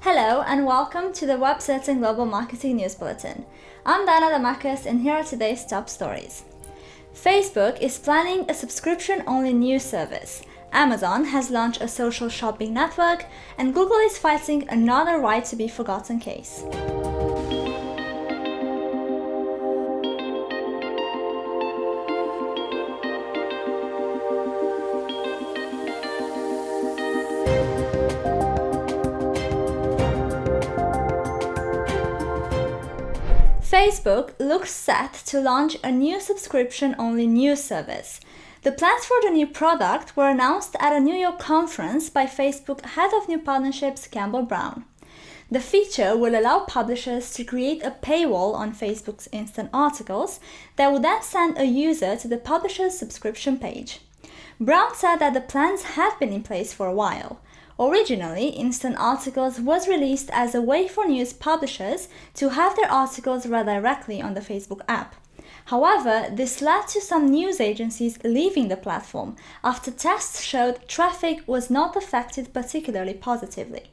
Hello and welcome to the Websites and Global Marketing News Bulletin. I'm Dana Damakis and here are today's top stories. Facebook is planning a subscription-only news service. Amazon has launched a social shopping network, and Google is fighting another right-to-be-forgotten case. Facebook looks set to launch a new subscription-only news service. The plans for the new product were announced at a New York conference by Facebook head of new partnerships Campbell Brown. The feature will allow publishers to create a paywall on Facebook's instant articles that will then send a user to the publisher's subscription page. Brown said that the plans had been in place for a while. Originally, Instant Articles was released as a way for news publishers to have their articles read directly on the Facebook app. However, this led to some news agencies leaving the platform after tests showed traffic was not affected particularly positively.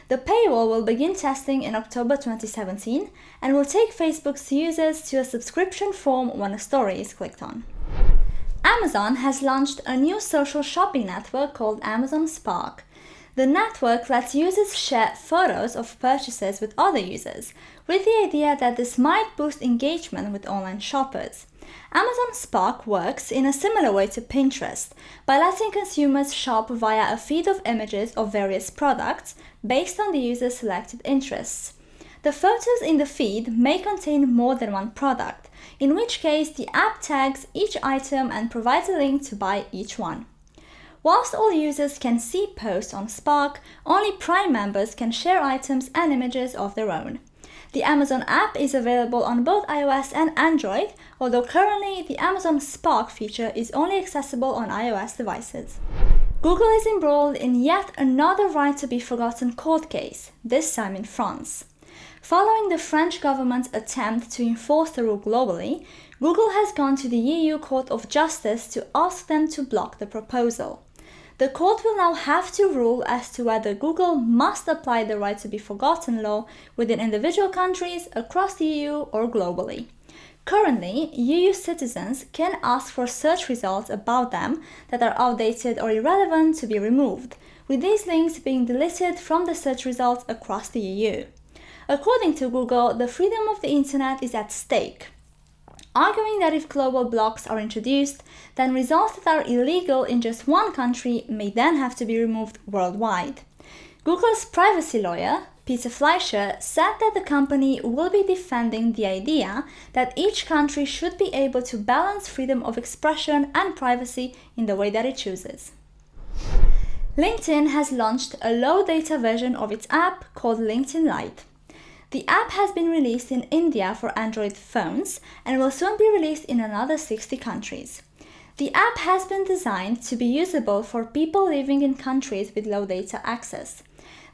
The paywall will begin testing in October 2017 and will take Facebook's users to a subscription form when a story is clicked on. Amazon has launched a new social shopping network called Amazon Spark. The network lets users share photos of purchases with other users, with the idea that this might boost engagement with online shoppers. Amazon Spark works in a similar way to Pinterest, by letting consumers shop via a feed of images of various products based on the user's selected interests. The photos in the feed may contain more than one product, in which case the app tags each item and provides a link to buy each one. Whilst all users can see posts on Spark, only Prime members can share items and images of their own. The Amazon app is available on both iOS and Android, although currently the Amazon Spark feature is only accessible on iOS devices. Google is embroiled in yet another right-to-be-forgotten court case, this time in France. Following the French government's attempt to enforce the rule globally, Google has gone to the EU Court of Justice to ask them to block the proposal. The court will now have to rule as to whether Google must apply the right-to-be-forgotten law within individual countries, across the EU, or globally. Currently, EU citizens can ask for search results about them that are outdated or irrelevant to be removed, with these links being deleted from the search results across the EU. According to Google, the freedom of the internet is at stake, arguing that if global blocks are introduced, then results that are illegal in just one country may then have to be removed worldwide. Google's privacy lawyer, Peter Fleischer, said that the company will be defending the idea that each country should be able to balance freedom of expression and privacy in the way that it chooses. LinkedIn has launched a low-data version of its app called LinkedIn Lite. The app has been released in India for Android phones and will soon be released in another 60 countries. The app has been designed to be usable for people living in countries with low data access.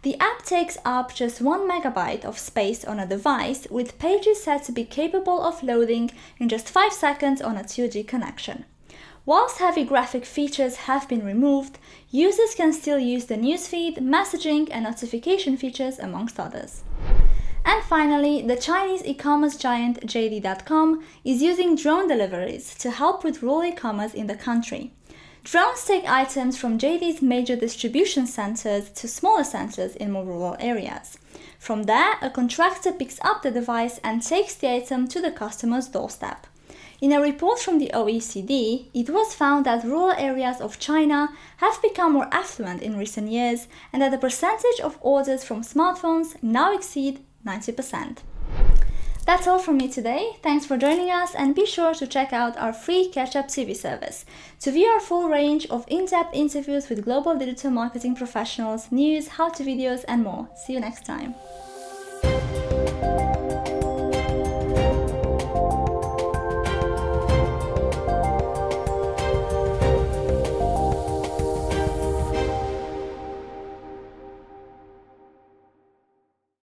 The app takes up just 1 megabyte of space on a device, with pages said to be capable of loading in just 5 seconds on a 2G connection. Whilst heavy graphic features have been removed, users can still use the newsfeed, messaging, and notification features, amongst others. And finally, the Chinese e-commerce giant JD.com is using drone deliveries to help with rural e-commerce in the country. Drones take items from JD's major distribution centers to smaller centers in more rural areas. From there, a contractor picks up the device and takes the item to the customer's doorstep. In a report from the OECD, it was found that rural areas of China have become more affluent in recent years and that the percentage of orders from smartphones now exceed 90%. That's all from me today. Thanks for joining us, and be sure to check out our free Catch-up TV service to view our full range of in-depth interviews with global digital marketing professionals, news, how-to videos, and more. See you next time.